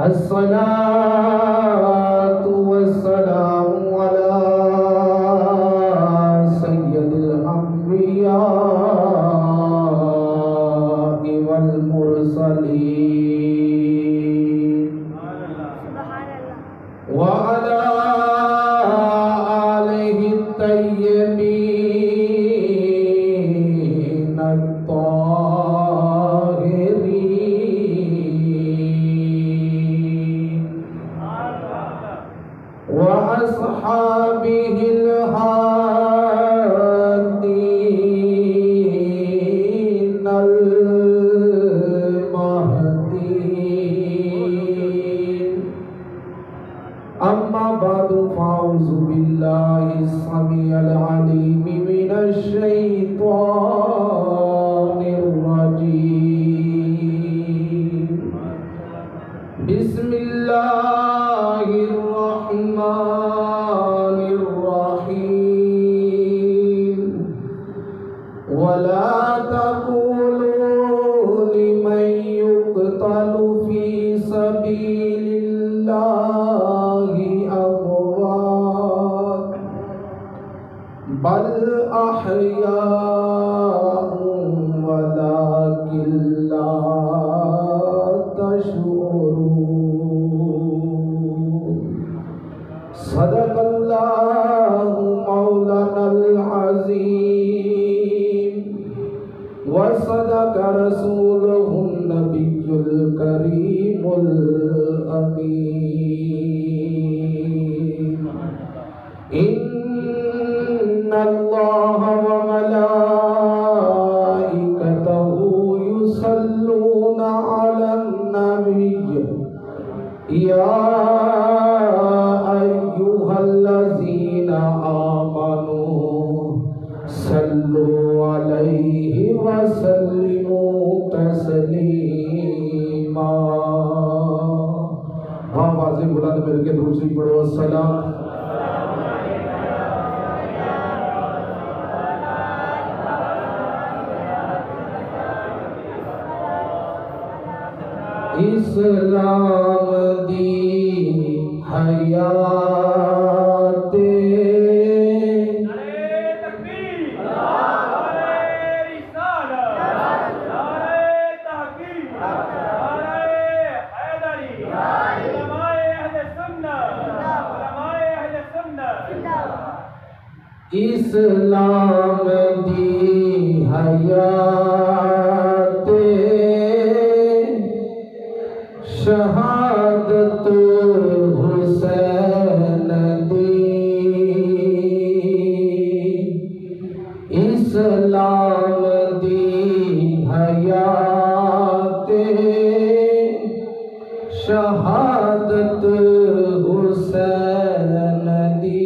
الصلاة والسلام على سيد الأنبياء والمرسلين وعلى آله الطيبين الطاهرين وأصحابه الهادين المهديين أما بعد فأعوذ بالله السميع العليم من الشيطان الرجيم بسم الله الرحمن الرحيم ولا تقولوا لمن يقتل في سبيل الله أموات بل أحياء ولكن لا تشعرون صدق الله مولانا العظيم وصدق رسوله النبي الكريم الأمين إن الله وملائكته يصلون على النبي يا أيها الذين آمنوا صلوا عليه وسلموا تسليما آواز بلند مل کے دوسری پڑھو السلام اسلام دی حیات اسلام دی حیات شہادت حسین دی اسلام دی حیات شہادت حسین دی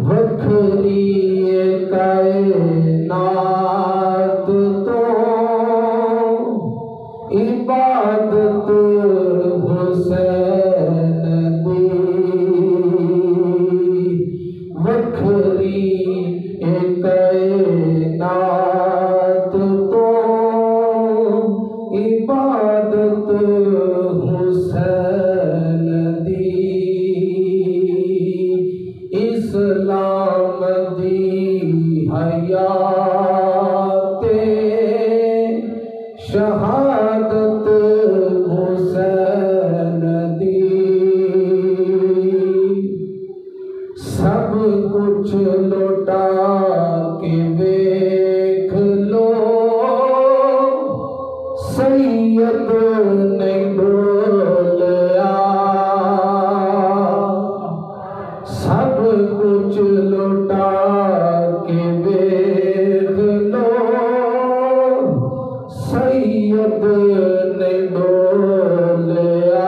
وکھری کائنات تو عبادت حسین دی وکھری کائنات تو عبادت حسین دی اسلام دی حیات شہادت حسین دی سب کچھ لوٹا کے دیکھ لو سید نے ڈولیا سب کچھ لوٹا کے دیکھ لو سید نے ڈولیا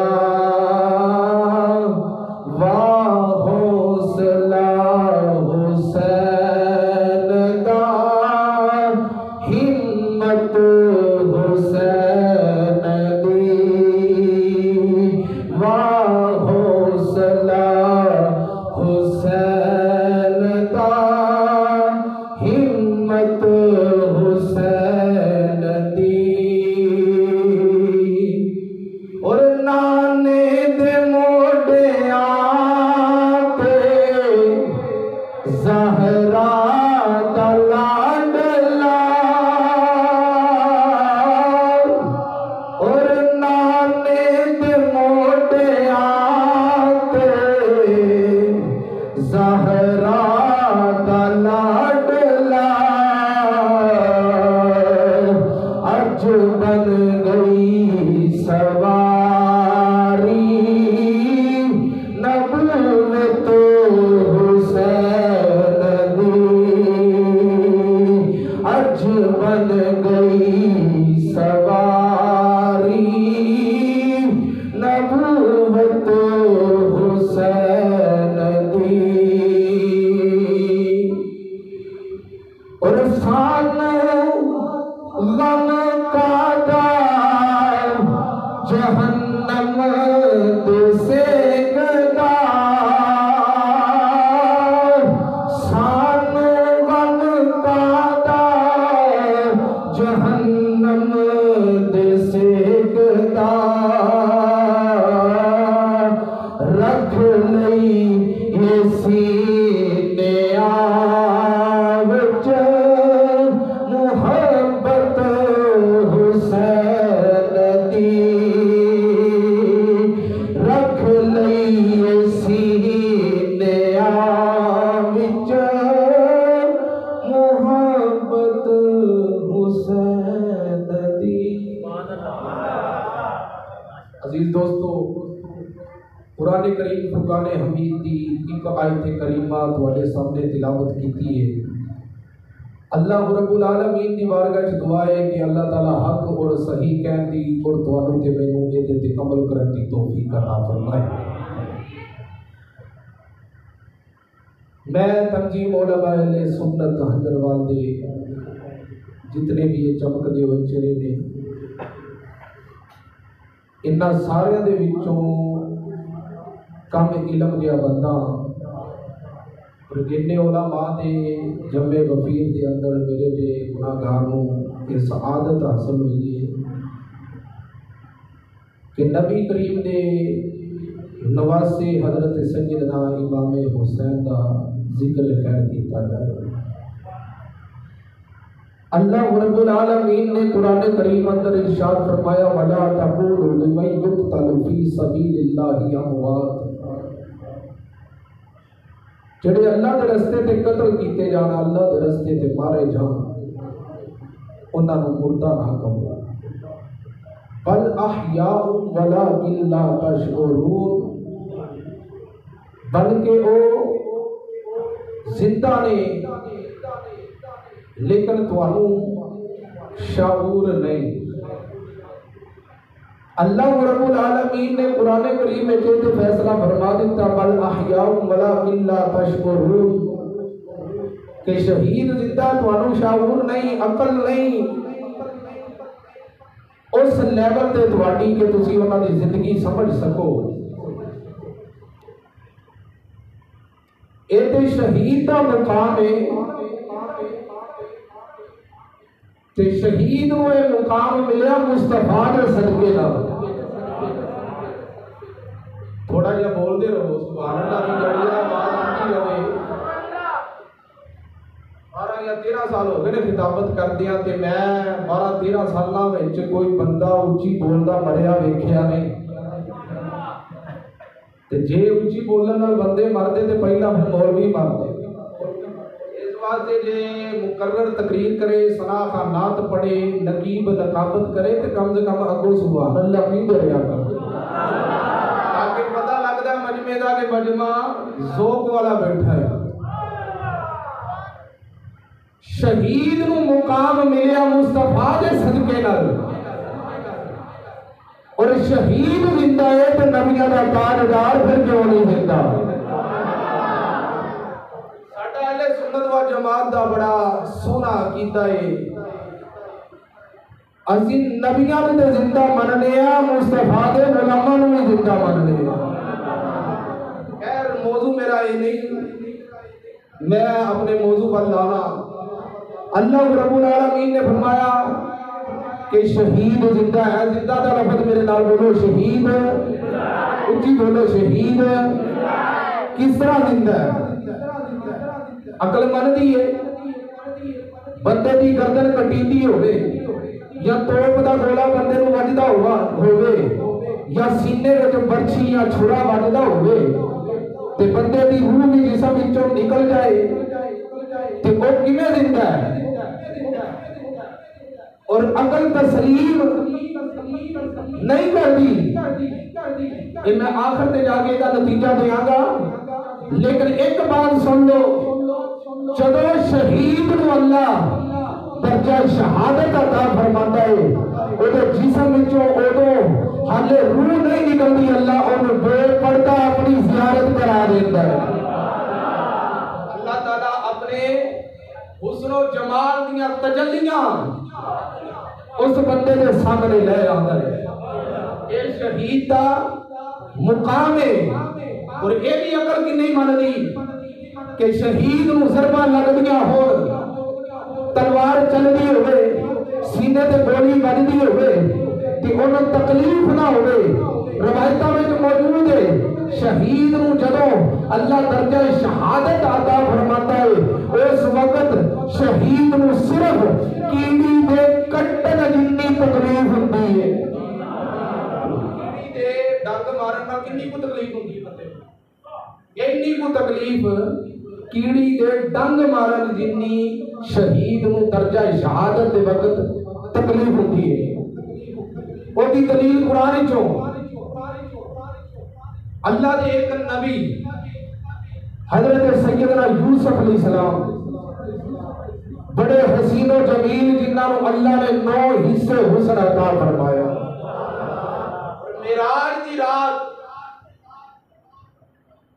واہ حوصلہ حسین دا ہمت حسین دی واہ حوصلہ حسین دا ہمت حسین دی بن گئی سواری نبوت حسین دی، اج بن گئی سواری نبوت حسین دی، اور سانو غم کا دار جہنم دے سیکدار، سانو غم کا دار جہنم دے سیکدار، رکھ لئی یہ سینیاں وچ محبت حسین دی، رکھ لئی یہ سینیاں وچ محبت حسین دی۔ عزیز دوستو، قرآن کریم فرقان حمید دی ایک آیت کریمہ تواڈے سامنے تلاوت کیتی ہے۔ اللہ رب العالمین دی بارگاہ وچ دعا ہے کہ اللہ تعالی حق اور صحیح کہن دی اور تواڈوں تے مینوں اے تے عمل کرن دی توفیق عطا فرمائے۔ میں تنظیم علماء اہل سنت حیدرآباد دے جتنے بھی یہ چمکدے ہوئے چہرے نے، انہاں سارے دے وچوں کم علم دیا بندہ اور جنہیں علماء دے جمع غفیر دے اندر میرے دے گناہگاروں کی سعادت حاصل ہوئی ہے کہ نبی کریم دے نواسے حضرت سیدنا امام حسین دا ذکر خیر کیتا جائے۔ اللہ رب العالمین نے قرآن کریم اندر ارشاد فرمایا وَلَا تَقُولُوا لِمَن يُقْتَلُ فِي سَبِيلِ اللَّهِ أَمْوَاتٌ، جڑے اللہ دے رستے تے قتل کیتے جانا، اللہ دے رستے تے مارے جان، انہاں نوں مردہ نہ کہو، بل احیاء ولکن لا تشعرون، بلکہ او زندہ نے لیکن توانوں شعور نہیں۔ اللہ رب العالمین نے قرآن کریم میں جو فیصلہ فرما دیتا بل احیاء ولکن لا تشعرون، کہ شہید زندہ توانوں شعور نہیں، عقل نہیں، اس لیول تے تواڈی کہ تسی انہاں دی زندگی سمجھ سکو۔ اے تے شہید دا مقام ہے، تے شہید نوں اے مقام ملیا مصطفیٰ دے صدقے نال۔ تھوڑا جہا بول دے رہو سبحان اللہ دی جڑی آواز آتی رہے۔ 12 یا 13 سال ہو گئے نے خطابت کردیاں تے میں 12-13 سالاں وچ کوئی بندہ اچھی بولدا مریا ویکھیا نہیں۔ تے جے اچھی بولن نال بندے مردے تے پہلا پھر مولوی مردے۔ اس واسطے جے مقرر تقریر کرے، ثنا خانات پڑھے، نقیب نقابت کرے تے کم سے کم اگوں سبحان اللہ بھی دریا کر، تاکہ پتہ لگدا ہے مجمع دا کہ مجمع ذوق والا بیٹھا ہے۔ شہید نو مقام ملیا مصطفیٰ دے صدقے نال، اور شہید زندہ ہے تو نبیوں دا تاجدار پھر کیوں نہیں زندہ؟ ساڈا اہل سنت و جماعت دا بڑا سونا عقیدہ ہے، اسی نبیوں تے زندہ مننے آ، مصطفیٰ دے غلاماں نوں بھی زندہ مننے آ۔ خیر موضوع میرا یہ نہیں، میں اپنے موضوع پر لانا۔ اللہ رب العالمین نے فرمایا کہ شہید زندہ ہے، زندہ دا لفظ میرے نال بولو شہید، اچھی بولو شہید، کس طرح زندہ ہے؟ عقل مند دی ہے، بندے دی گردن کٹیندی ہوئے یا توپ دا گولا بندے نو وجدا ہوئے یا سینے وچ برچھی یا چھڑا وجدا ہوئے تے بندے دی روح بھی جسم وچوں نکل جائے تے او کیویں زندہ ہے؟ اور عقل تسلیم نہیں کرتی. یہ میں آخر تے جا کے دا نتیجہ دیاں گا، لیکن ایک بات سن لو، جدو شہید نو اللہ درجہ شہادت عطا فرماتا ہے، او دے جسم وچوں اودوں حالے روح نہیں نکلتی، اللہ اونوں بے پردہ اپنی زیارت کرا دیتا ہے. اللہ تعالیٰ اپنے حسن و جمال دیاں تجلیاں اس بندے دے سامنے لے آتا ہے. اے شہید دا مقام ہے. اور اے بھی عقل کی نہیں ماننی کہ شہید نو ضربہ لگدیاں ہون، تلوار چلدی ہوئے، سینے تے گولی بجدی ہوئے کہ انہوں تکلیف نہ ہوئے. روایتہ میں جو موجود ہے، شہید نو جدوں اللہ درجہ شہادت عطا فرماتا ہے، اس وقت شہید نو صرف کیڑی دے کٹن جنی تکلیف ہوندی ہے. کیڑی دے ڈنگ مارن نال کتنی کو تکلیف ہوندی ہے بندے کو؟ اینی کو تکلیف کیڑی دے ڈنگ مارن جنی شہید نو درجہ شہادت دے وقت تکلیف ہوندی ہے. وہ دی دلیل قرآن چوں اللہ دے ایک نبی حضرت سیدنا یوسف علیہ السلام بڑے حسین و جمیل جنہاں نو اللہ نے 9 حصے حسن عطا فرمایا. معراج دی رات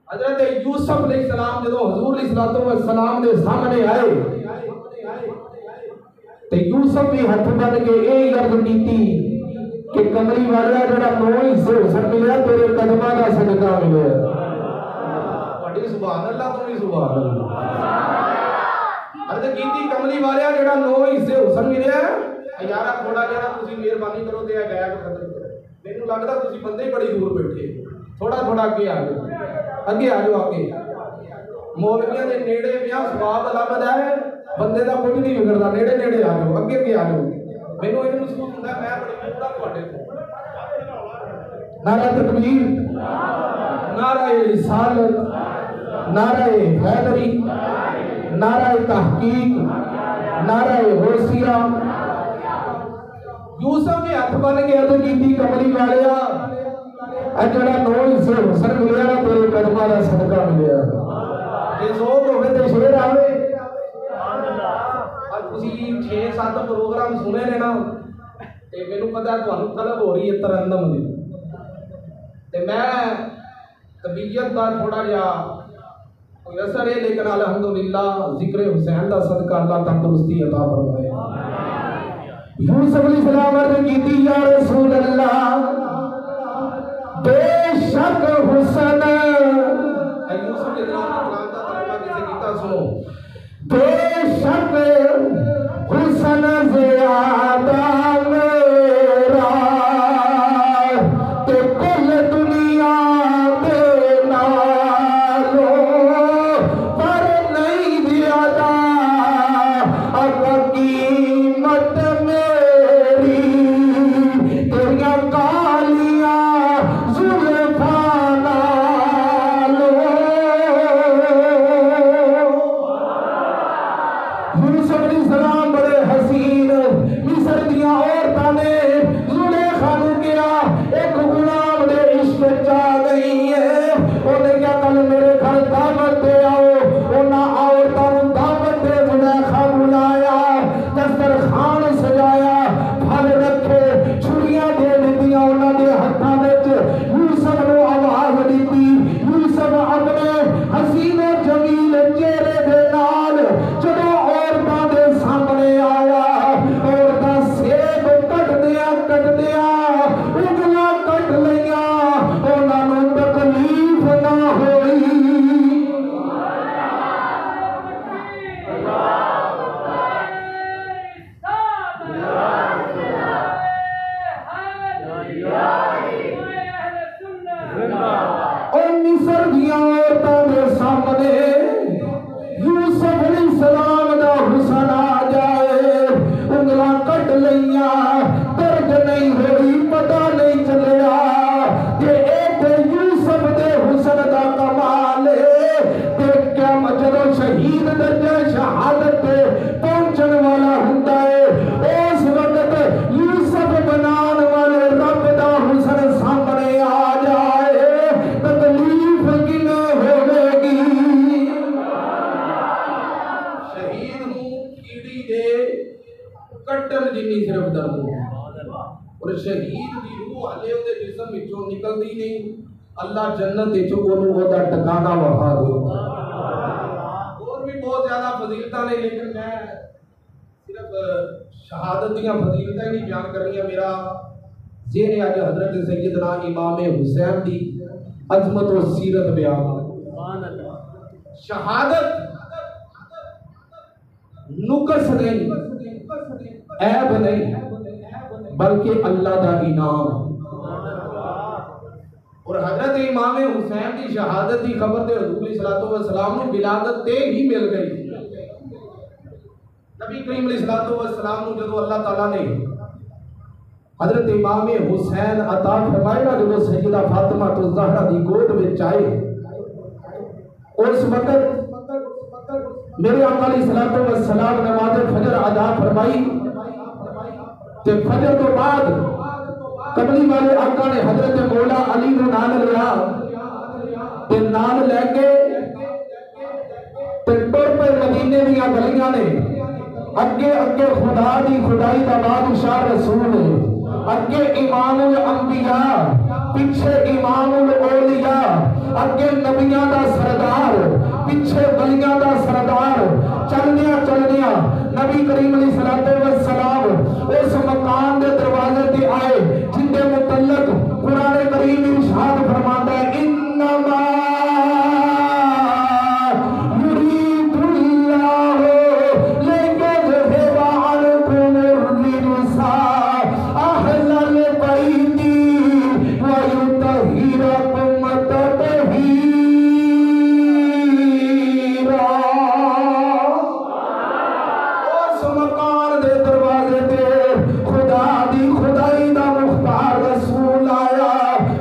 حضرت یوسف علیہ السلام جدو حضور علیہ السلام دے سامنے آئے تے یوسف بھی ہاتھ بن کے اے عرض کیتی کہ کملی والا جڑا 9 حصے حسن ملیا تیرے قدماں دا صدقہ ملیا. بڑی سبحان اللہ، تو بھی سبحان اللہ. عرض کیتی کملی والا جڑا 9 حصے حسن ملیا یارا تھوڑا جڑا تسی مہربانی کرو تے غائب ختم کرو. مینوں لگدا تسی بندے بڑی دور بیٹھے، تھوڑا تھوڑا اگے آ جاؤ، اگے آ جاؤ. اگے مولویاں دے نیڑے بیاں ثواب لبدا ہے، بندے دا کچھ نہیں بگڑدا. نیڑے نیڑے آ جاؤ، اگے اگے آ جاؤ. مینوں یہ محسوس ہوندا ہے میں بڑی دور تواڈے تو. نعرہ تکبیر، نعرہ رسالت، نعرہ حیدری، نعرہ تحقیق، نعرہ غوثیہ. یوسف نے ہاتھ بن کے عرض کیتی کملی والیا اے جڑا 9 حصے حسن ملیا نا تیرے قدماں دا صدقہ ملیا. جے ذوق ہوے تے شعر آوے. اج تسی 6-7 پروگرام سنے نے نا تے مینوں پتہ تانوں طلب ہو رہی ہے ترنم دی. تے میں طبیعت دا تھوڑا جہا کوئی اثر ہے، لیکن الحمدللہ ذکر حسین دا صدقہ اللہ تندرستی عطا فرمائے. یوسف علیہ السلام عرض کیتی یا رسول اللہ بے شک حسن. یوسف علیہ السلام کا ترجمہ کسے کیتا سنو. بے شک حسن زیادہ میرا تے کل دنیا دے نالو پر نہیں زیادہ اکا قیمت میری تیریاں کالیاں زلفاں نالو. یوسف علیہ السلام بڑے حسین مصر دیاں عورتاں نے زلیخا نو کیا ایک غلام دے عشق چا گئی ہے. انہیں کیا کل میرے گھر دعوت دے آؤ. انہاں عورتاں نو دعوت دے زلیخا بلایا، دسترخوان سجایا، پھل رکھے، چھڑیاں دے دتیاں انہاں دے ہتھاں وچ. یوسف نو آواز دتی. یوسف اپنے حسین و جمیل چہرے دے نال جدوں عورتاں دے سامنے آیا، عورتاں سیب کٹ دیا انگلاں کٹ لیاں، انہاں نوں تکلیف نہ ہوئی. اور مصر دیاں عورتاں دے سامنے یوسف علیہ السلام دا حسن آ جائے، انگلاں کٹ لیاں، درد نہیں ہوئی، پتہ نہیں چلیا کہ اے تے یوسف دے حسن دا کمال ہے. دیکھ کیا جدوں شہید درجہ شہادت تے پہنچن والا ہوندا ہے اس وقت شہید دی روح ہلے اودے جسم وچوں نکلدی نہیں، اللہ جنت وچ اونوں اودا ٹکانا وہا دے۔ اور بھی بہت زیادہ فضیلتاں نے، لیکن میں صرف شہادت دیاں فضیلتاں ہی نہیں بیان کرنی، میرا ذہن اج حضرت سیدنا امام حسین دی عظمت و سیرت بیان۔ شہادت نقص نہیں، عیب نہیں، بلکہ اللہ دا انعام۔ اور حضرت امام حسین کی شہادت کی خبر تے حضور علیہ الصلوۃ والسلام نے ولادت تے ہی مل گئی۔ نبی کریم علیہ الصلوۃ والسلام نے جدو اللہ تعالیٰ نے حضرت امام حسین عطا فرمائے نا، جدو سیدہ فاطمہ الزہرا دی گود وچ آئے، اس وقت میرے آقا علیہ الصلوۃ والسلام نماز فجر ادا فرمائی، تے فجر تو بعد کملی والے آقا نے حضرت مولا علی نو نال لیا، تے نال لے کے تے ٹر پے مدینے دیاں گلیاں نے، اگے اگے خدا دی خدائی دا بادشاہ رسول، اگے امام الانبیاء، پیچھے امام الاولیاء، اگے نبیاں دا سردار، پیچھے ولیاں دا سردار، چلدیاں چلدیاں نبی کریم علیہ الصلوۃ والسلام اس مکان دے دروازے تے آئے جن دے متعلق قرآن کریم ارشاد فرماتا ہے، انما یرید اللہ لیذہب عنکم الرجس اہل البیت ویطہرکم تطہیرا۔ اس مکان دے دروازے تے خدا دی خدائی دا مختار رسول آیا،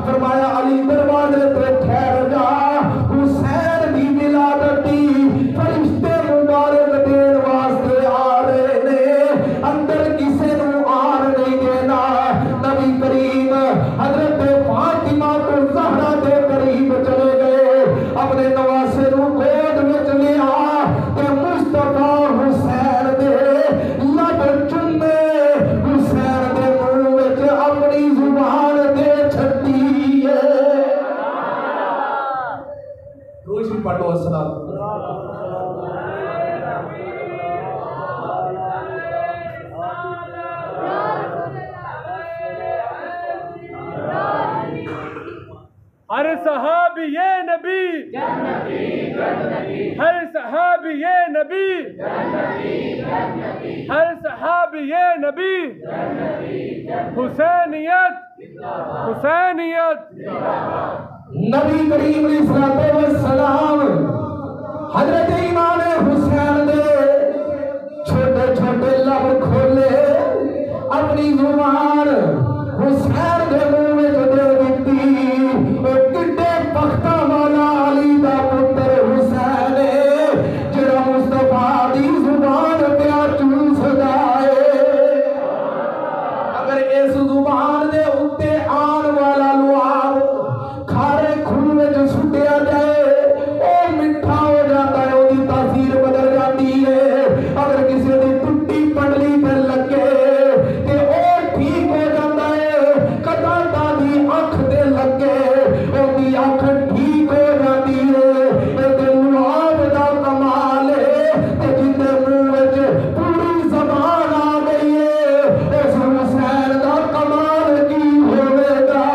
فرمایا علی دروازے تے ٹھہر جا، حسین دی ولادت دی فرشتے مبارک دین واسطے آ رہے نے، اندر کسے نو آن نہیں دینا۔ نبی کریم حضرت فاطمہ الزہرا دے قریب چلے گئے، اپنے نواسے نو گود وچ لیا تے مصطفیٰ حسین دے لب چومے، حسین دے منہ وچ اپنی زبان دے چھٹی ہے۔ روز بھی پڑھو السلام۔ ہر صحابی یہ نبی، ہر صحابی یہ نبی، ہر صحابی یہ نبی، حسینیت حسینیت۔ نبی کریم علیہ الصلوۃ والسلام حضرت امام حسین دے چھوٹے چھوٹے لب کھولے، اپنی زبان حسین دے منہ وچ دے دتی، او کڈے بختاں والا علی دا پتر حسین ہے جڑا مصطفیٰ دی زبان تے چوسدا ہے۔ اگر اس زبان دے اُتے آن والا لعاب کھارے کھل وچ سٹیا جائے، او میٹھا ہو جاتا ہے، او دی تاثیر بدل جاتی ہے۔ اگر کسی دی ٹوٹی پنڈلی تے لگے تے او ٹھیک ہو جاتا ہے، کٹاٹا دی اکھ تے لگے او دی اکھ ٹھیک ہو جاتی ہے۔ اے تے لعاب دا کمال ہے تے جن دے منہ وچ پوری زبان آ گئی ہے، اس حسین دا کمال کی ہوے گا۔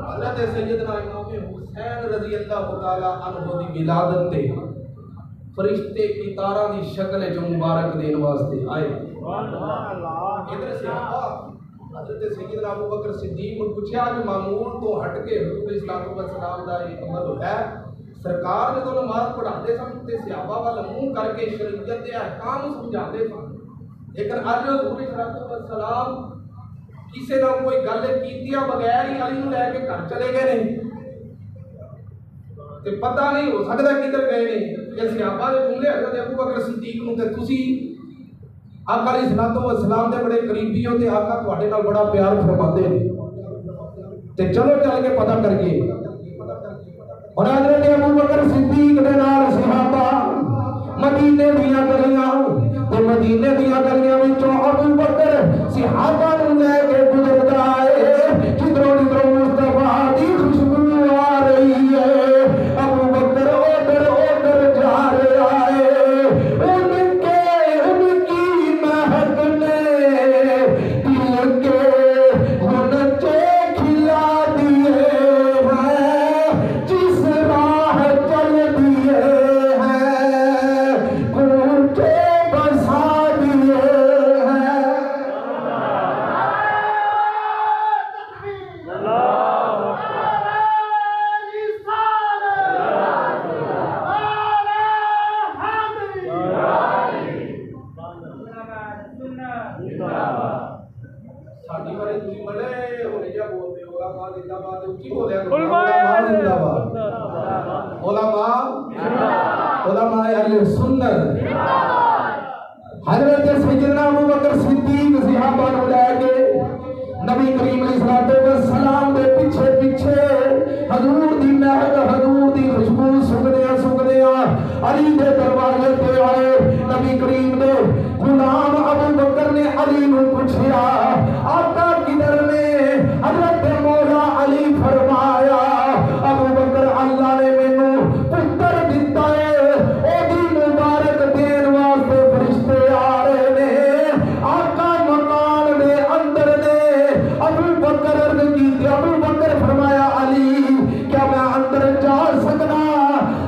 حضرت سیدنا امام حسین رضی اللہ تعالیٰ عنہ دی ولادت تے فرشتے کی تاراں دی شکل جو مبارک دین واسطے آئے۔ ادھر صحابہ حضرت سیدنا ابو بکر صدیق نے پوچھا کہ معمول تو ہٹ کے حضور علیہ الصلوۃ والسلام دا یہ عمل ہے، سرکار جدوں نماز پڑھاتے سن تے صحابہ وال منہ کر کے شریعت دے احکام سمجھاتے سن، لیکن اج حضور علیہ الصلوۃ والسلام کسی نہ کوئی گل کیتیا بغیر ہی علی نو لے کے گھر چلے گئے نے، تے پتہ نہیں ہو سکدا کدھر گئے نے۔ کہ صحابہ دے جملے حضرت ابو بکر صدیق نو تے تسی آقا علیہ الصلوۃ والسلام دے بڑے قریبی ہو تے آقا تواڈے نال بڑا پیار فرماتے نے، تے چلو چل کے پتہ کر کے۔ اور حضرت ابو بکر صدیق دے نال صحابہ مدینے دیاں گلیاں تے مدینے دیاں گلیاں وچوں ابو بکر صحابہ نوں لے کے گزردا ہے جدروں جدروں مصطفیٰ دی خوشبو آ رہی ہے ابو بکر ادھر جا رہا ہے ان کی مہک نے دل کے غنچے کھلا دیے ہیں جس راہ چل دیے ہیں کوچے بسا دیے ہیں ساڈی بارے تسی بڑے ہونے جا بولتے ہو علماء زندہ باد کی بولیا کرو علماء زندہ باد علماء اہل سنت حضرت سیدنا ابو بکر صدیق صحابہ نوں لے کے نبی کریم علیہ السلام دے پیچھے پیچھے حضور دی مہک حضور دی خوشبو سنگدیاں علی دے دروازے تے آئے نبی کریم دے غلام ابو بکر نے علی نوں پوچھیا آقا کدھر نے حضرت مولا علی فرمایا ابو بکر اللہ نے مینوں پتر دتا ہے او دی مبارک دین واسطے فرشتے آ رہے نے آقا مکان دے اندر نے ابو بکر عرض کی ابو بکر فرمایا علی کیا میں اندر جا سکنا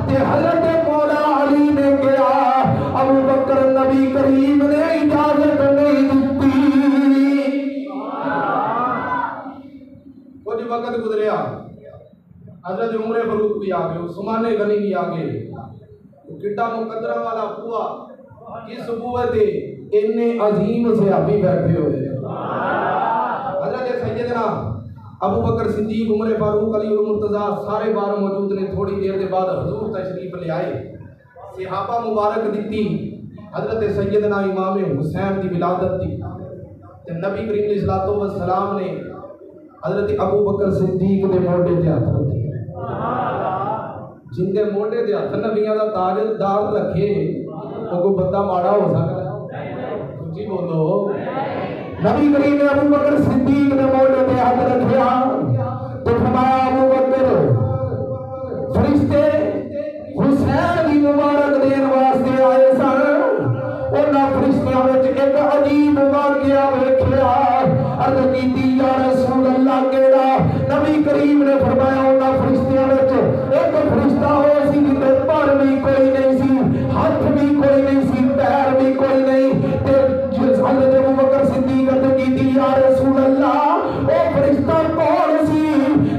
تے حضرت مولا علی نے کہا ابو بکر نبی کریم نے اجازت نہیں دیتی کچھ وقت گزریا حضرت عمر فاروق بھی آگئے عثمان غنی بھی آگئے کٹا مقدرہ والا ہوا کس قوت اتنے عظیم صحابی بیٹھے ہوئے حضرت سیدنا ابو بکر صدیق عمر فاروق علی المرتضیٰ سارے بار موجود نے تھوڑی دیر دے بعد حضور تشریف لے آئے صحابہ مبارک دیتی حضرت سیدنا امام حسین دی ولادت دی تے نبی کریم علیہ السلام نے حضرت ابو بکر صدیق دے موڈے تے ہاتھ رکھے جن دے موڈے تے ہاتھ نبیاں دا تاجدار رکھے وہ کوئی بندہ ماڑا ہو سکتا سچی بولو نبی کریم نے ابو بکر صدیق نے موڈے تے ہاتھ رکھیا تو فرمایا ابو بکر فرشتے حسین دی مبارک دین واسطے آئے سن انہاں فرشتیاں وچ ایک عجیب واقعہ ویکھیا عرض کیتی یا رسول اللہ کیڑا نبی کریم نے فرمایا انہاں فرشتیاں وچ ایک فرشتہ ہو سی جے پر بھی کوئی نہیں سی ہاتھ بھی کوئی نہیں سی پیر بھی کوئی نہیں تے حضرت ابو بکر صدیق عرض کیتی یا رسول اللہ او فرشتہ کون سی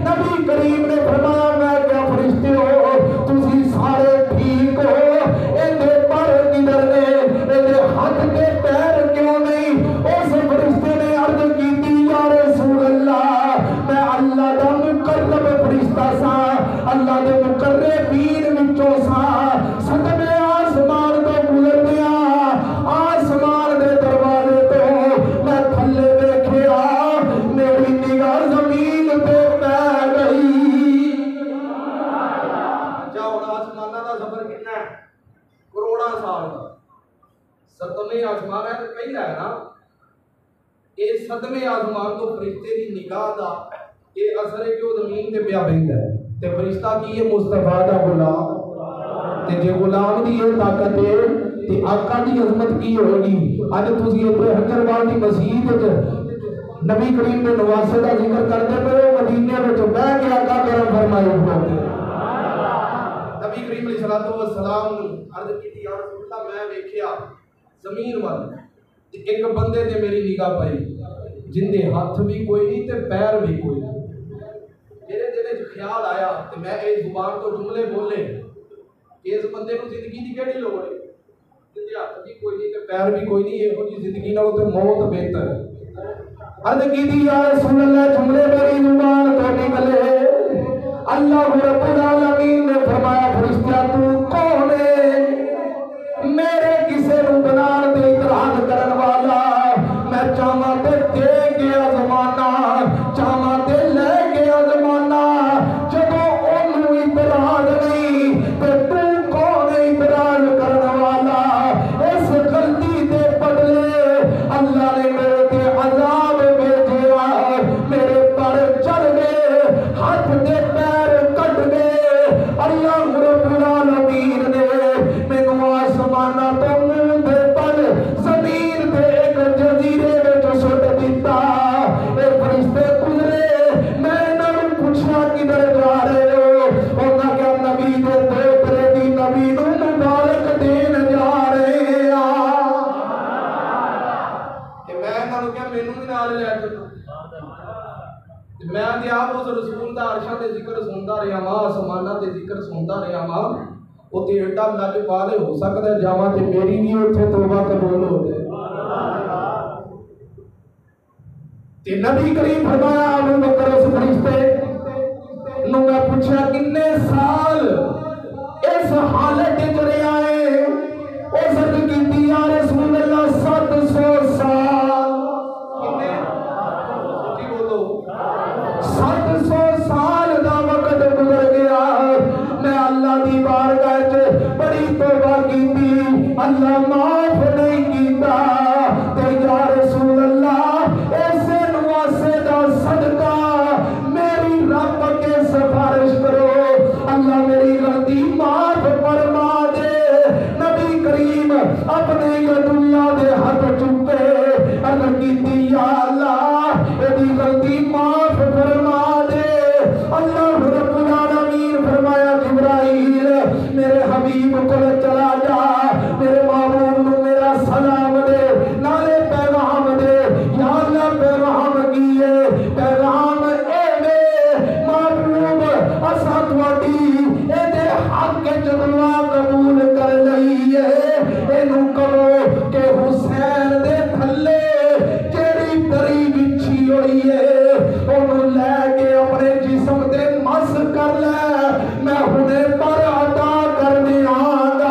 نبی کریم نے فرمایا میں کیا فرشتے ہو تسی سارے ٹھیک ہو اندے پر کدھر نے اندے ہاتھ کے پیر کیوں نہیں اس فرشتے نے عرض کیتی یا رسول اللہ میں اللہ دا مقرب فرشتہ سا اللہ دے مقربین وچوں سا ستویں آسمان تو گزردیا آسمان دے دروازے تو میں تھلے ویکھیا میری نگاہ زمین تے پے گئی جاؤ آسمانہ دا سفر کتنا ہے کروڑا سال کا ستویں آسمان ہے تو کہیں ہے نا یہ ستویں آسمان تو فرشتے دی نگاہ دا یہ اثر ہے کہ وہ زمین تے پیا بہندا ہے تے فرشتہ کی ہے مصطفیٰ دا غلام تے جے غلام دی یہ طاقت ہے تے آقا دی عظمت کی ہوگی اج تسی اتے حجر والی مسجد وچ نبی کریم دے نواسے دا ذکر کرتے پے مدینے وچ بیٹھ کے آقا کرم فرمائے ہوتے نبی کریم علیہ السلام عرض کیتی یا رسول اللہ میں ویکھیا زمین وال ایک بندے تے میری نگاہ پئی جن دے ہاتھ بھی کوئی نہیں تے پیر بھی کوئی نہیں میرے دل وچ خیال آیا تے میں اس زبان تو جملے بولے اس بندے نوں زندگی دی کیڑی لوڑ ہے جن دے ہاتھ بھی کوئی نہیں تے پیر بھی کوئی نہیں ایہو جی زندگی نالوں تے موت بہتر ہے عرض کیتی یا رسول اللہ جملے میری زبان تو نکلے اللہ رب العالمین نے فرمایا فرشتہ تو کون ہے میرے کسے نوں بنان تے اعتراض کرن والا میں چاہواں تے دے گیا زمانہ چاہواں تے لے گیا زمانہ جدوں اونوں اعتراض نہیں تے تو کون اعتراض کرن والا کیا مینوں بھی نال لے چلو میں تے آپ اس رسول دا عرشاں تے ذکر سندا رہیا ماں آسماناں تے ذکر سندا رہیا ماں او تے ایڈا لگ پالے ہو سکدا جاواں تے میری بھی اوتھے توبہ قبول ہو جائے تے نبی کریم فرمایا ابو بکر اس فرشتے نو میں پوچھا کتنے سال اس حالت وچ رہیا ہے اس کی یا رسول اللہ 700 سال کتنے جی بولو 700 سال دا وقت گزر گیا میں اللہ دی بارگاہ وچ بڑی توبہ کیتی اللہ معاف نہیں کیتا تے یا رسول اللہ ایسے نواسے دا صدقہ میری رب کے سفارش کرو اللہ میری غلطی معاف فرما دے نبی کریم اپنے ید اللہ دے ہاتھ چکے عرض کیتی یا اللہ ایدی غلطی معاف فرما دے اللہ رب العالمین فرمایا جبرائیل میرے حبیب کو چلا جا میرے محبوب نو میرا سلام دے نالے پیغام دے یا اللہ پیغام کیے پیغام اے میں محبوب اسا تواڈی اے دے حق وچ دعا قبول کر لئی ہے اینو کہو کہ حسین دے تھلے جیڑی دری بچھی ہوئی ہے اونوں لے کے اپنے جسم تے مس کر لے میں ہنے پر عطا کرنے آنگا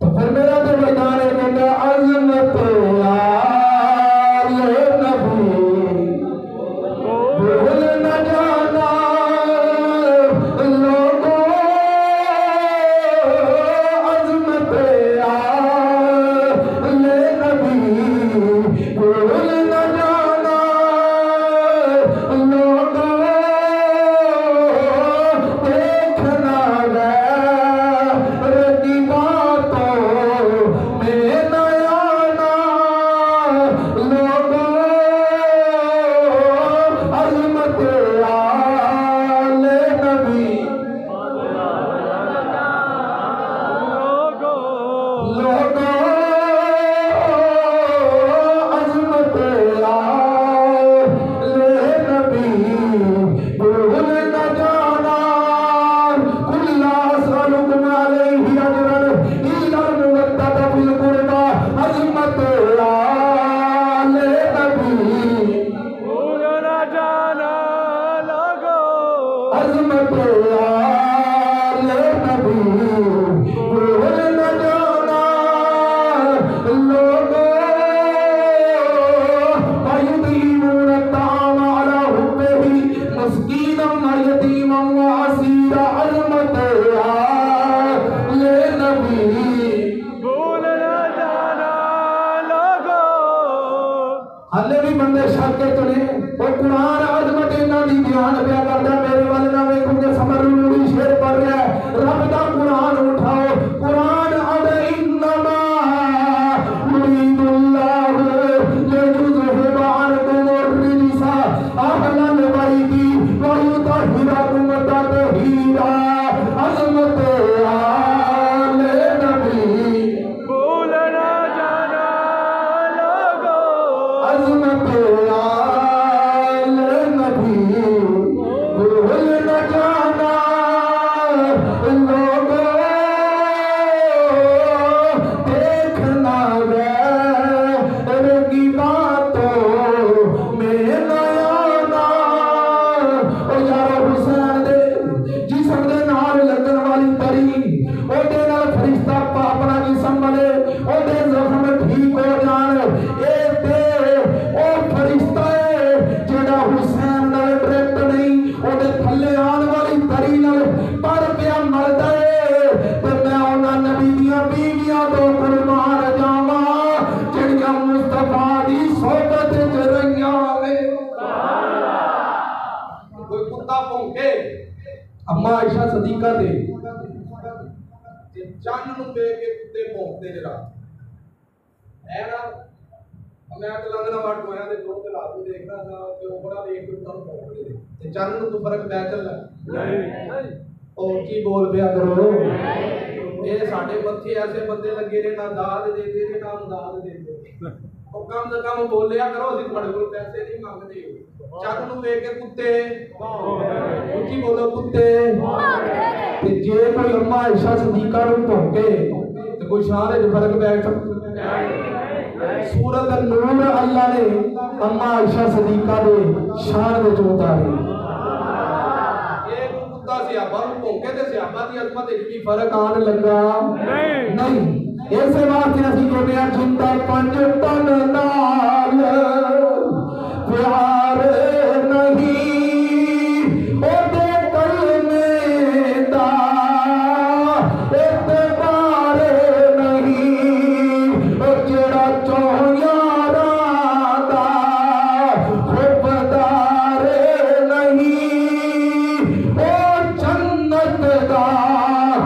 تو پھر میرا تو میدان ہے کہ عظمت آل نبی بھول نہ جانا لوگوں عظمت آل نبی بھول نہ جانا لوگوں دیکھنا غیر کی باتوں میں نہ آنا لوگوں عظمت آل نبی لوگوں عظمت آل نبی بھول نہ جانا کل اسألکم علیہ اجرا الا المودۃ فی القربى عظمت آل نبی بھول نہ جانا لوگوں عظمت آل نبی بھول نہ جانا لوگوں وَيُطْعِمُونَ الطَّعَامَ عَلَىٰ حُبِّهِ مِسْكِینًا وَیَتِیمًا وَأَسِیرًا عظمت آل نبی بھول نہ جانا لوگوں ہلے بھی بندے شک کے چلے وہ قرآن عظمت انہاں دی بیان پیا کردا میرے ول نہ ویکھو کہ سمر نوری شعر پڑھ رہا ہے رب دا قرآن اٹھاؤ قرآن اد انما یرید اللہ لیذھب عنکم الرجس اہل البیت ویطہرکم تطہیرا عظمت آل نبی بھول نہ جانا لوگوں عظمت آل نبی بھول نہ جانا لوگوں دیکھنا غیر کی باتوں میں نہ آنا او یار حسین دے جسم دے نال لگن والی تری او دے نال فرشتہ اپنا جسم ملے او دے زخم ٹھیک ہو جان اے تے او فرشتہ ہے جڑا حسین نال ڈائریکٹ نہیں او دے تھلے آن والی تری نال پر پیا مردا ہے تے میں انہاں نبی دیاں بیویاں تو قربان جاواں جڑیاں مصطفیٰ دی صحبت وچ رہیاں نے کوئی کتا بھونکے اما عائشہ صدیقہ دے چن نو دے کے کتے بھونکتے نے رات ہے نا میں تلنگانہ واٹ ہویا تے دو تے رات نوں دیکھنا تھا کہ وہ بڑا ایک دم پہنچ گئے تے چند نوں تو فرق پے چلا نہیں او کی بول پیا کرو اے ساڈے متھے ایسے بندے لگے نے نہ داد دے دے نہ امداد دے دے او کم سے کم بولیا کرو اسی تہاڈے کول پیسے نہیں منگدے چند نوں ویکھ کے کتے اونچی بولو کتے تے جے کوئی اما عائشہ صدیقہ نوں بھونکے تے کوئی شان وچ فرق پے سکدا سورۃ النور اللہ نے اما عائشہ صدیقہ دے شان وچ اتاری ایک کتا صحابہ نوں بھونکے تے صحابہ دی عظمت وچ بھی فرق آن لگا نہیں اس واسطے اسی کہتے ہیں جندا پنج تن نال پیار نہیں او دے کلمے دا اعتبار نہیں او جڑا چویاراں دا حبدار نہیں او جنت دا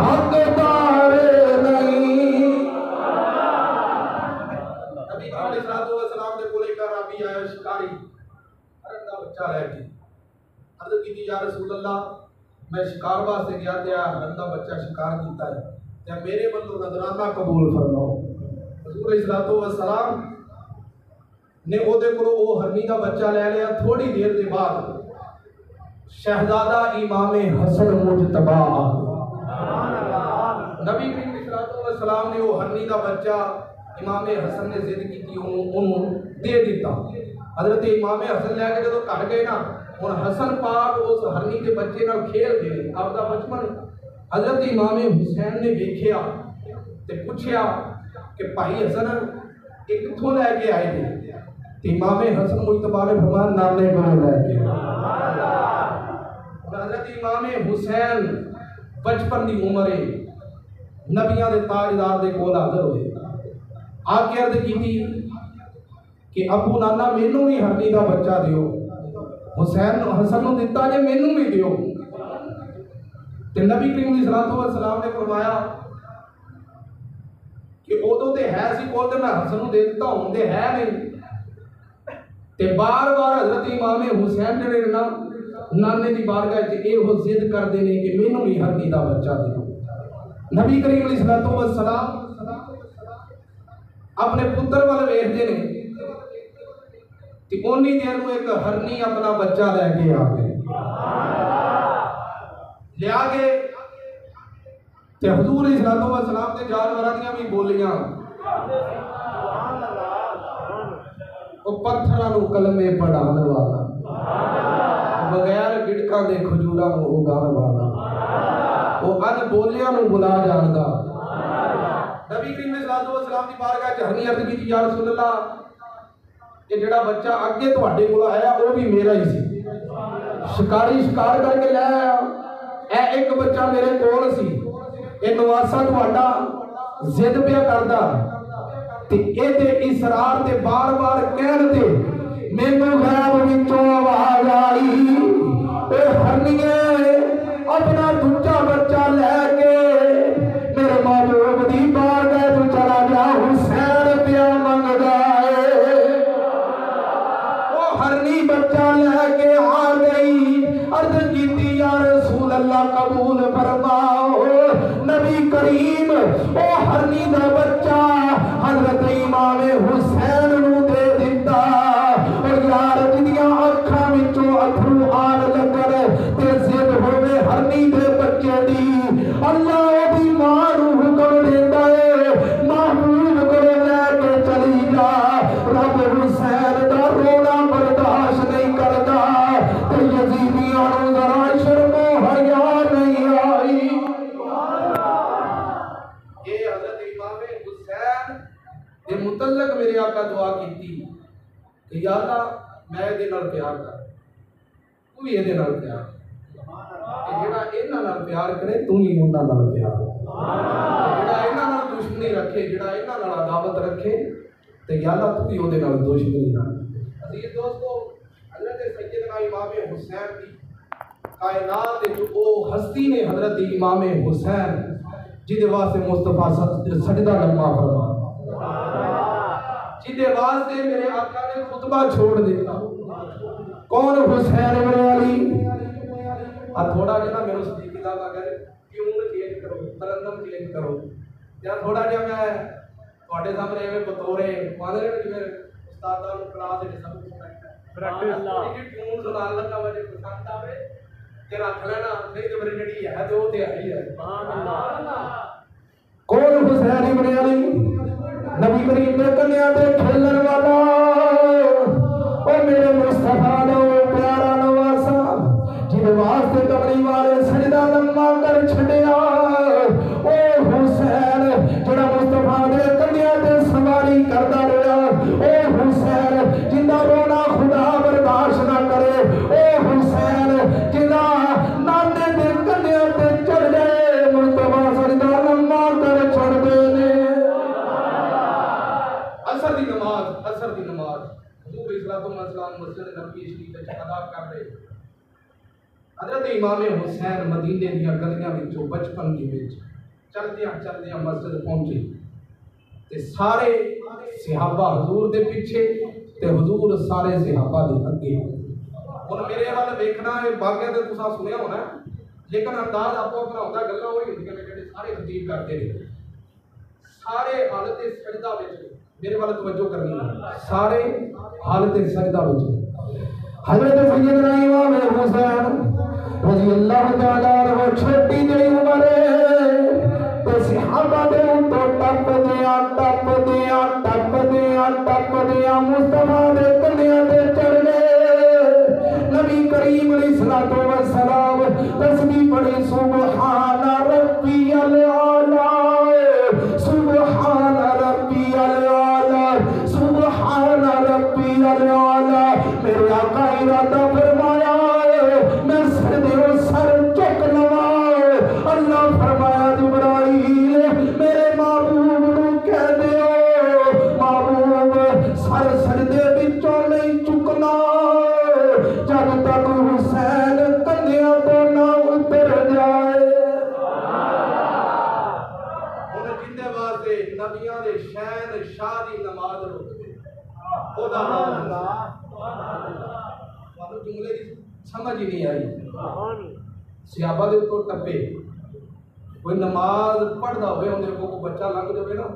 حقدار نہیں نبی علیہ السلام دے کول ایک عربی آیا شکاری ہرن دا بچہ رہ کے عرض کی یا رسول اللہ میں شکار واسطے گیا تے ہرن دا بچہ شکار کیتا ہے تے میرے بندوں نظرانہ قبول فرماؤ حضور علیہ السلام نے او دے کولوں او ہرنی دا بچہ لے لیا تھوڑی دیر دے بعد شہزادہ امام حسن مجتبی نبی کریم علیہ السلام نے وہ ہرنی دا بچہ امام حسن نے ضد کی انہوں دے دیتا حضرت امام حسن لے کے جدو گھر گئے نا ہن حسن پاک اس ہرنی کے بچے نال کھیل دے آپ دا بچپن حضرت امام حسین نے دیکھیا تے پوچھیا کہ بھائی حسن ایک کتھوں لے کے آئے نے تے امام حسن مجتبی نے فرمایا نانے کو لے کے حضرت امام حسین بچپن دی عمر نبیاں دے تاجدار دے کول حاضر ہوئے آ کے عرض کیتی کہ ابو نانا مینوں بھی ہرنی دا بچہ دیو حسین حسن نوں دتا جے مینوں بھی دیو تے نبی کریم علیہ السلام نے فرمایا کہ اودوں تے ہے سی کول تے میں حسن نوں دے دتا ہوں تے ہے نہیں تے بار بار حضرت امام حسین نے نانے دی بارگاہ وچ ایہو ضد کردے نے کہ مینوں بھی ہرنی دا بچہ دیو نبی کریم علیہ السلام اپنے پتر والے ویکھدے نے تے اونی دیر نوں ایک ہرنی اپنا بچہ لے کے آ گئے لیا کے تے حضور علیہ السلام تے جانوراں دیاں بھی بولیاں او پتھراں نوں کلمے پڑھان والا بغیر گڑکاں دے کھجوراں نوں اگان والا او ان بولیاں نوں بلا جاندا نبی کریم علیہ السلام دی بارگاہ چ ہرنی عرض کیتی یا رسول اللہ یہ جڑا بچہ اگے تواڈے کول آیا وہ بھی میرا ہی سی شکاری شکار کر کے لے آیا اے ایک بچہ میرے کول سی اے نواسا تواڈا ضد پیا کردا تے اے تے اصرار تے بار بار کہن تے مینوں غیب وچوں آواز آئی اے ہرنیے اپنا دوجا بچہ لے کے میرے محبوب دی بارگاہ تو چلا جا حسین پیا منگدا اے وہ ہرنی بچہ لے کے آ گئی عرض کیتی یا رسول اللہ قبول فرماؤ نبی کریم او ہرنی دا بچہ حضرت امام حسین نوں دے دتا اور یار جدیاں اکھاں وچوں اتھرو آن لگن تے ضد ہوے ہرنی دے بچے دی اللہ دی ماں نوں حکم دیندا اے محبوب کو لے کے چلی جا رب حسین دا رونا برداشت نہیں کردا تے یزیدیاں نوں ذرا شرم و حیا نہیں آئی یہ حضرت امام حسین دے متعلق میرے آقا دعا کیتی کہ یا اللہ میں دے نال پیار کر تو بھی دے نال پیار کہ جڑا انہاں نال پیار کرے تو بھی انہاں نال پیار جڑا انہاں نال دشمنی رکھے جڑا انہاں نال عداوت رکھے تے یا اللہ تو بھی اودے نال دشمنی رکھ عزیز دوستو حضرت سیدنا امام حسین دی کائنات جو او ہستی نے حضرت امام حسین جدے واسطے مصطفیٰ سجدہ لمبا فرما جدے واسطے میرے آقا نے خطبہ چھوڑ دیتا. کون؟ حسین ابن علی. تھوڑا جا میرے صدیق صاحب اگر ٹیون چینج کرو، ترنم چینج کرو، یا تھوڑا جا میں تھوڑے سامنے میں بطورے مادر جی استاداں نوں کلاس وچ سب کچھ پریکٹس ٹیون سنان لگا وجہ پسند آوے تے رکھ لینا، نہیں تے میری جڑی ہے تے او تے ہے ہی ہے. سبحان اللہ. کون؟ حسین ابن علی. نبی کریم دے کنیاں تے کھیلن والا او میرے مصطفیٰ دا پیارا نواسا جن واسطے کملی والے سجدہ لمبا کر چھڈیا. او حسین جڑا مصطفیٰ دے کنیاں تے سواری کردا رہیا. او حسین جندا رونا خدا برداشت نہ کرے. او حسین جندا نانے دے کنیاں تے چڑھ جائے مصطفیٰ سجدہ لمبا کر چھڑ دے نے. اثر دی نماز حضور صلی اللہ علیہ وسلم مسجد نبوی شریف وچ ادا کر رہے. حضرت امام حسین مدینے دیا گلیاں وچوں بچپن دے وچ چلدیاں مسجد پہنچے تے سارے صحابہ حضور دے پیچھے تے حضور سارے صحابہ دے اگے. ہن میرے وال ویکھنا ہے باقی تے تساں سنیا ہونا لیکن انداز آپ اپنا ہوتا گلاں وہی ہوندیاں نے جڑے سارے خطیب کرتے نے. سارے حالت سجدہ وچ میرے وال توجہ کرنی ہے. سارے حالت سجدہ وچ حضرت سیدنا امام حسین رضی اللہ تعالیٰ عنہ چھوٹی جئی عمر تے صحابہ دے تو ٹپ دیا مصطفیٰ دے کنیاں تے چڑھ گئے. نبی کریم علیہ الصلوۃ والسلام تسبیح پڑھی سبحان ربی الاعلی سبحان ربی الاعلی سبحان ربی الاعلی. میرے آقا ارادہ فرمایا میں سر چک لواں. اللہ فرمایا جبرائیل میرے محبوب نوں کہہ دیو محبوب سر سجدے وچوں نہیں چکنا جب تک حسین کنیاں تو نہ اتر جائے. ہن جندے واسطے نبیاں دے شہن شاہ دی نماز رک دے خدا اللہ. جملے کی سمجھ ہی نہیں آئی. صحابہ دے تو ٹپے کوئی نماز پڑھدا ہوئے اندر کو بچہ لنگ جاوے نا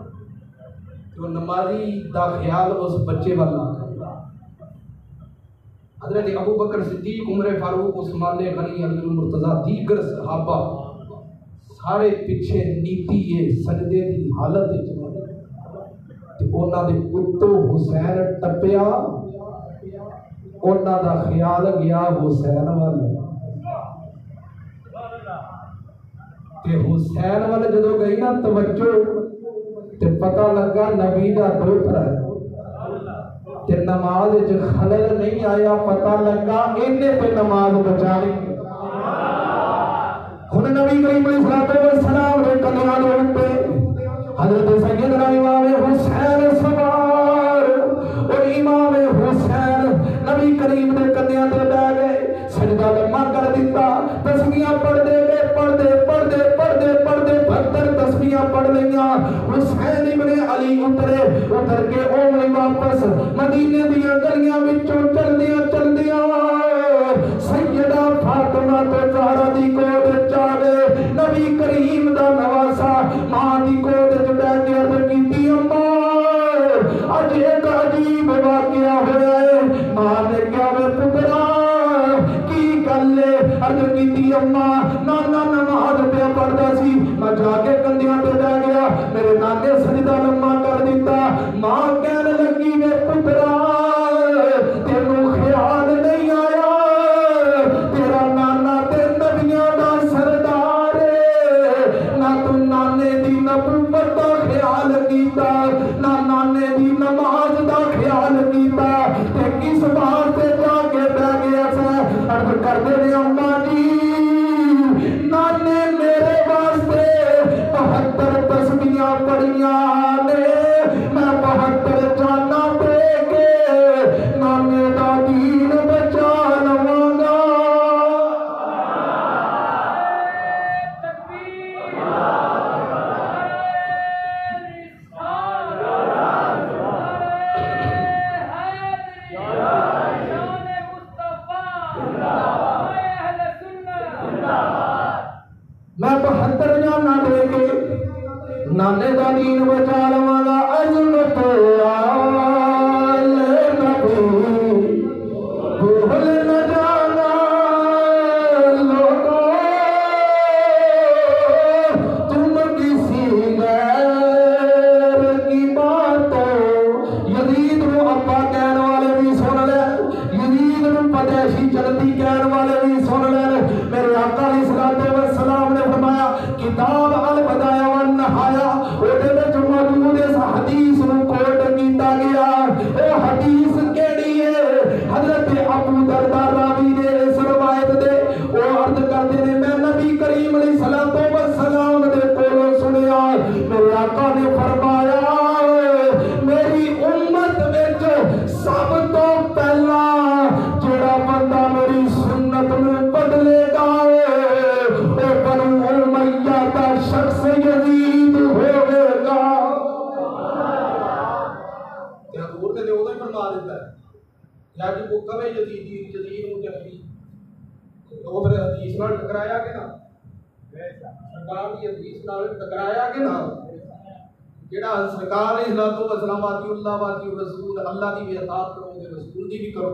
تو نمازی دا خیال اس بچے والا. حضرت ابو بکر صدیق عمر فاروق عثمان غنی علی المرتضیٰ دیگر صحابہ سارے پیچھے نیتی ہے سجدے دی حالت تے انہاں دے اتوں حسین ٹپیا. انہاں دا خیال گیا حسین وال تے حسین وال جدو گئی نا توجہ تے پتہ لگا نبی دا دوترا ہے تے نماز وچ خلل نہیں آیا. پتہ لگا اینے تے نماز بچانی. ہن نبی کریم علیہ الصلوۃ والسلام دے کنیاں دے اوپر حضرت سیدنا امام حسین سوار اور امام حسین نبی کریم دے کنیاں تے بیٹھ گئے. سجدہ لمبا کر دیتا. تسبیحاں پڑھدے گئے پڑھدے 72 تسبیحاں پڑھ لئیاں. حسین ابن علی اتر کے اوویں واپس مدینے دیاں گلیاں وچوں چلدیاں سیدہ فاطمہ تے زہرا دی گود چا گئے. نبی کریم دا نواسا ماں دی گود وچ بیٹھ کے عرض کیتی اماں اج ایک عجیب واقعہ ہوا ہے. ماں نے کیا وے پترا کی گل ہے؟ عرض کیتی اماں نانا نماز پہ پڑھدا سی میں جا کے کندیاں تے بیٹھ گیا میرے نانے سجدہ لمبا کر دیتا. ماں کہنے لگی وے پترا تینوں خیال نہیں آیا تیرا نانا تے نبیاں دا سردار ہے نہ تو نانے دی نبوت دا خیال کیتا نہ نانے دی نماز دا خیال کیتا تے کس واسطے جا کے بیٹھ گیا سا. عرض کردے نے اماں جی نانے میرے واسطے 72 تسبیحاں پڑھیاں نے میں 72 جانا دے کے نانے دا دین بچا لواں گا. کے نانے دا دین بچا لوانا عظمت آل نبی بھول نہ جانا لوگوں تم کسی غیر کی باتوں یزید نو ابا کہن والے بھی سن لے یزید نو پدیشی جلدی کہن والے بھی سن لے میرے آقا علیہ الصلوۃ والسلام نے فرمایا کتاب البدایہ والنہایہ اوہدے وچ موجود اس حدیث نو کوٹ کیتا گیا او حدیث کیڑی ہے حضرت ابو درداء راوی نے اس روایت دے او عرض کردے نے میں نبی کریم علیہ الصلوۃ والسلام دے کولوں سنیا میرے آقا نے فرمایا میری امت وچ سب تو پہلا جڑا بندہ میری سنت نو بدلے گا او بنو امیہ دا شخص یزید ہوے گا تے حضور نے اوہی فرما دیتا ہے یا جی کو کبھی یزید نو جنبی تو پھر حدیث نال ٹکرایا کہ نہ سرکار دی حدیث نال ٹکرایا کہ نہ جڑا سرکار علیہ الصلوۃ والسلام واتی اللہ واتی رسول اللہ دی بھی اطاعت کرو تے رسول دی بھی کرو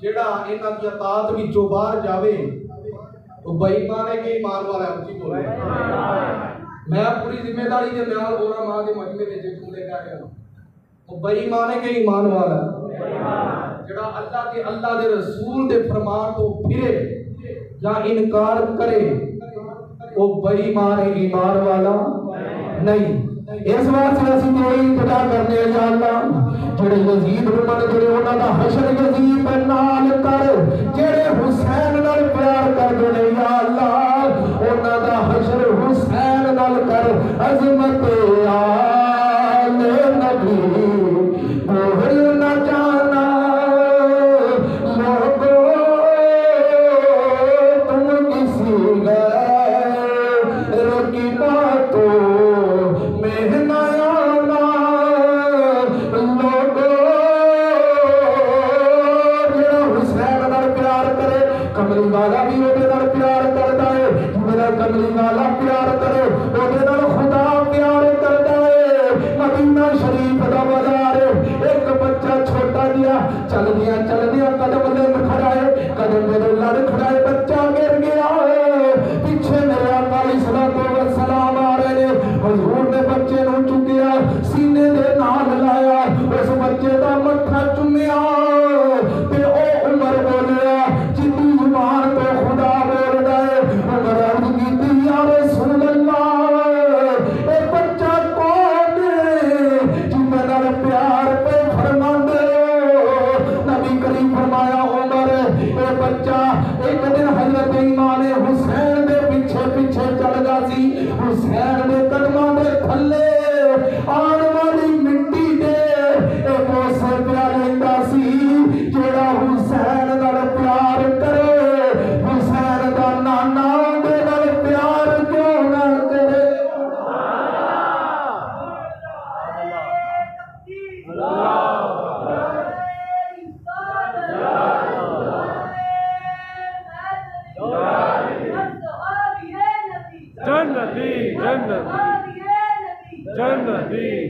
جڑا انہاں دی اطاعت وچوں باہر جاوے وہ بے ایمان ہے کہ ایمان والا ہے اچھی بولے میں پوری ذمہ داری دے نال علماء دے مجمع وچ جملے کہہ رہا ہوں وہ بے ایمان ہے کہ ایمان والا ہے جڑا اللہ دے رسول دے فرمان تو پھرے یا انکار کرے وہ بے ایمان ہے ایمان والا نہیں اس واسطے اسی کوئی خدا کرنے یا اللہ جڑے یزید نو من جڑے انہاں دا حشر یزید نال کر جڑے حسین نال پیار کردے نے یا اللہ انہاں دا حشر حسین نال کر عظمت آل نبی بھول نہ جانا لوگوں تم کسی غیر کی باتوں میں نہ آنا لوگوں جڑا حسین نال پیار کرے کملی والا بھی اودے نال پیار کردا ہے میرا کملی والا پیار کرے اودے نال خدا پیار کردا ہے مدینہ شریف دا بازار ایک بچہ چھوٹا جیا چل دیا قدم لے کھڑائے قدم میرے لڑ کھڑائے بچہ گر گیا پیچھے میرے آقا علیہ الصلوۃ والسلام آ رہے نے حضور نے بچے نو چکیا سینے دے نال لایا اس بچے دا متھا چومیا تے او عمر بولیا جدی زبان تو خدا بولدا ہے عمر عرض کیتی یا رسول اللہ اے بچہ کون ہے جنہاں نال پیار پہ فرماندے نبی کریم فرمایا عمر اے بچہ ایک دن حضرت امام حسین دے پیچھے چل گیا سی حسین دے قدماں دے تھلے آن والی مٹی دے اے بوسے پیا لیندا سی جڑا حسین نال پیار کرے حسین دا نانا دے نال پیار کیوں نہ کرے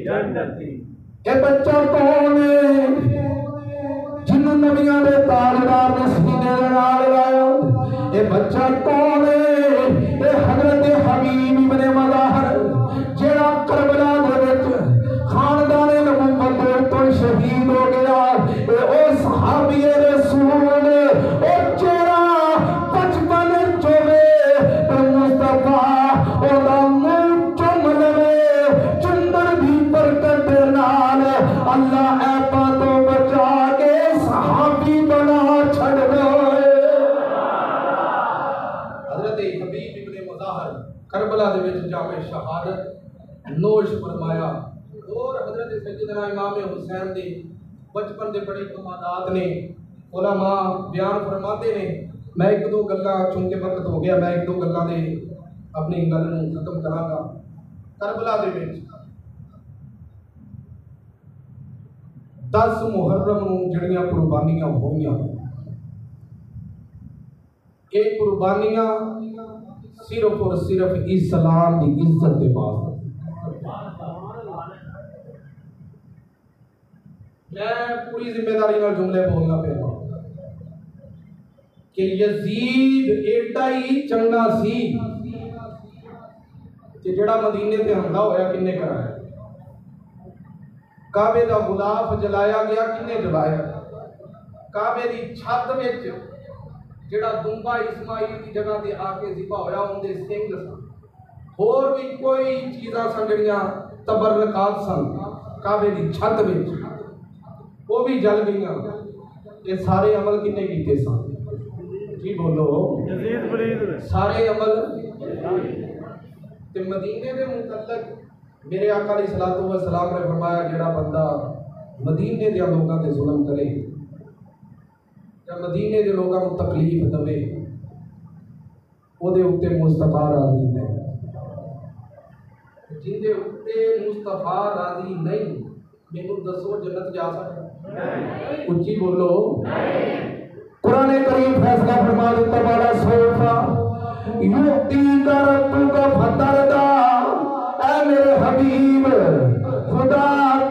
جنتی اے بچہ کون ہے جنہوں نبیاں دے تاجدار نے سینے دے نال لایا اے بچہ کون ہے اے حضرت حبیب ابن مظاہر جڑا کربلا دے وچ خاندان نبوت دے تو شہید ہو گیا اے او صحابی رسول او جڑا بچپن چوے تے مصطفیٰ او دا منہ چوم لوے چندر بھی برکت نال اللہ ایپا تو بچا کے صحابی بنا چھڑ گئے حضرت حبیب ابن مظاہر کربلا دے وچ جامع شہادت نوش فرمایا اور حضرت سیدنا امام حسین دی بچپن دے بڑے کمالات نے علماء بیان فرماتے نے میں ایک دو گلاں چونکہ وقت ہو گیا میں ایک دو گلاں دے اپنی گل نوں ختم کراں گا کربلا دے وچ 10 محرم نوں جڑیاں قربانیاں ہوئیاں یہ قربانیاں صرف اور صرف اسلام کی عزت کے واسطے۔ میں پوری ذمہ داری نال جملے بولنا پہ کہ یزید ایڈا ہی چنگا سی کہ جڑا مدینے تے حملہ ہویا کنے کرایا؟ کعبے دا غلاف جلایا گیا، کنے جلایا؟ کعبے دی چھت وچ جڑا دمبا اسماعیل دی جگہ تے آ کے ذبح ہویا اندے سنگ سن، اور بھی کوئی چیزاں سن جڑیاں تبرکات سن کعبے دی چھت وچ، وہ بھی جل گئیاں۔ یہ سارے عمل کنے کیتے سن؟ جی بولو، سارے عمل۔ تے مدینے دے متعلق میرے آقا علیہ الصلوۃ والسلام نے فرمایا جڑا بندہ مدینے دے لوگاں تے ظلم کرے یا مدینے دے لوگاں کو تکلیف دے او دے اوتے مصطفیٰ راضی نہیں، جن دے اوتے مصطفیٰ راضی نہیں مینوں دسو جنت جا سکتا؟ اچھی بولو۔ قرآن کریم فیصلہ فرما دیتا والا سوفا یوتی کا ربو کا فتردہ، اے میرے حبیب خدا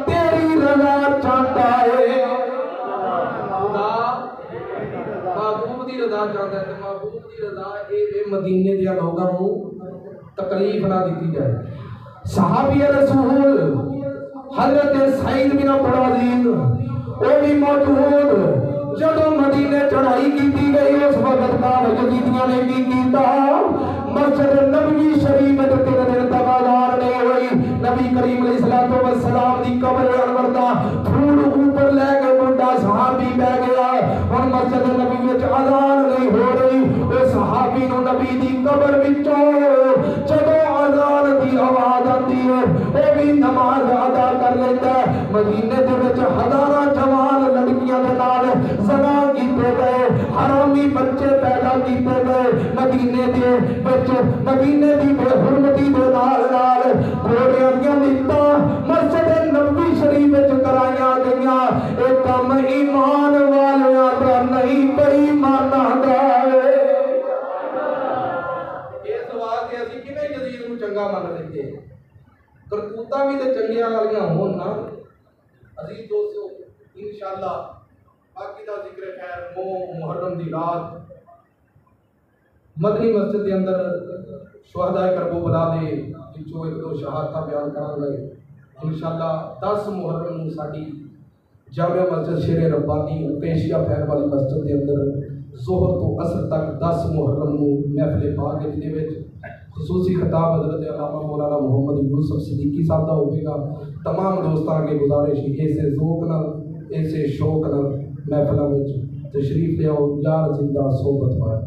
تیری رضا چاہتا ہے، خدا محبوب دی رضا چاہتا ہے، محبوب دی رضا اے مدینے دیا لوگاں کو تکلیف نہ دیتی جائے۔ صحابی رسول حضرت سعید بن عبد العزیز وہ بھی موجود جدو مدینے چڑھائی کی گئی، اس وقت کام یزیدیاں نے بھی کیتا، مسجد نبوی شریف میں 3 دن تک آزار نہیں ہوئی، نبی کریم علیہ الصلوۃ والسلام دی قبر انور دا پھول اوپر لے کے منڈا صحابی بہ گیا، اور مسجد نبی وچ اذان نہیں ہو رہی، او صحابی نو نبی دی قبر وچوں جدو اذان دی آواز آتی ہے او بھی نماز ادا کر لیتا ہے۔ مدینے دے وچ ہزاراں جوان لڑکیاں دے نال زنا کیتے گئے، حرامی بچے پیدا کیتے گئے، مدینے دے وچ مدینے دی بے حرمتی دے نال نال گھوڑیاں دیاں لتاں مسجد نبوی شریف وچ کرائیاں گئیاں۔ اے کم ایمان والیاں دا نہیں بے ایماناں دا ہے۔ اس واسطے اسی کیویں یزید نوں چنگا من لیندے، کرتوتاں بھی تے چنگیاں والیاں ہون نا۔ عزیز دوستو انشاءاللہ باقی دا ذکر خیر محرم دی رات مدنی مسجد کے اندر شہداء کربلا دے وچوں 1-2 شہادتاں بیان کران گے انشاءاللہ۔ 10 محرم نوں ساڈی جامع مسجد شیر ربانی پیشیا خیر والی مسجد کے اندر ظہر تو عصر تک 10 محرم نوں محفل پاک دے وچ خصوصی خطاب حضرت علامہ مولانا محمد یوسف صدیقی صاحب کا ہوئے گا۔ تمام دوستان کے گزارش ایسے ذوق نال ایسے شوق نال محفلوں میں تشریف لے آؤ، یار زندہ صحبت پائے۔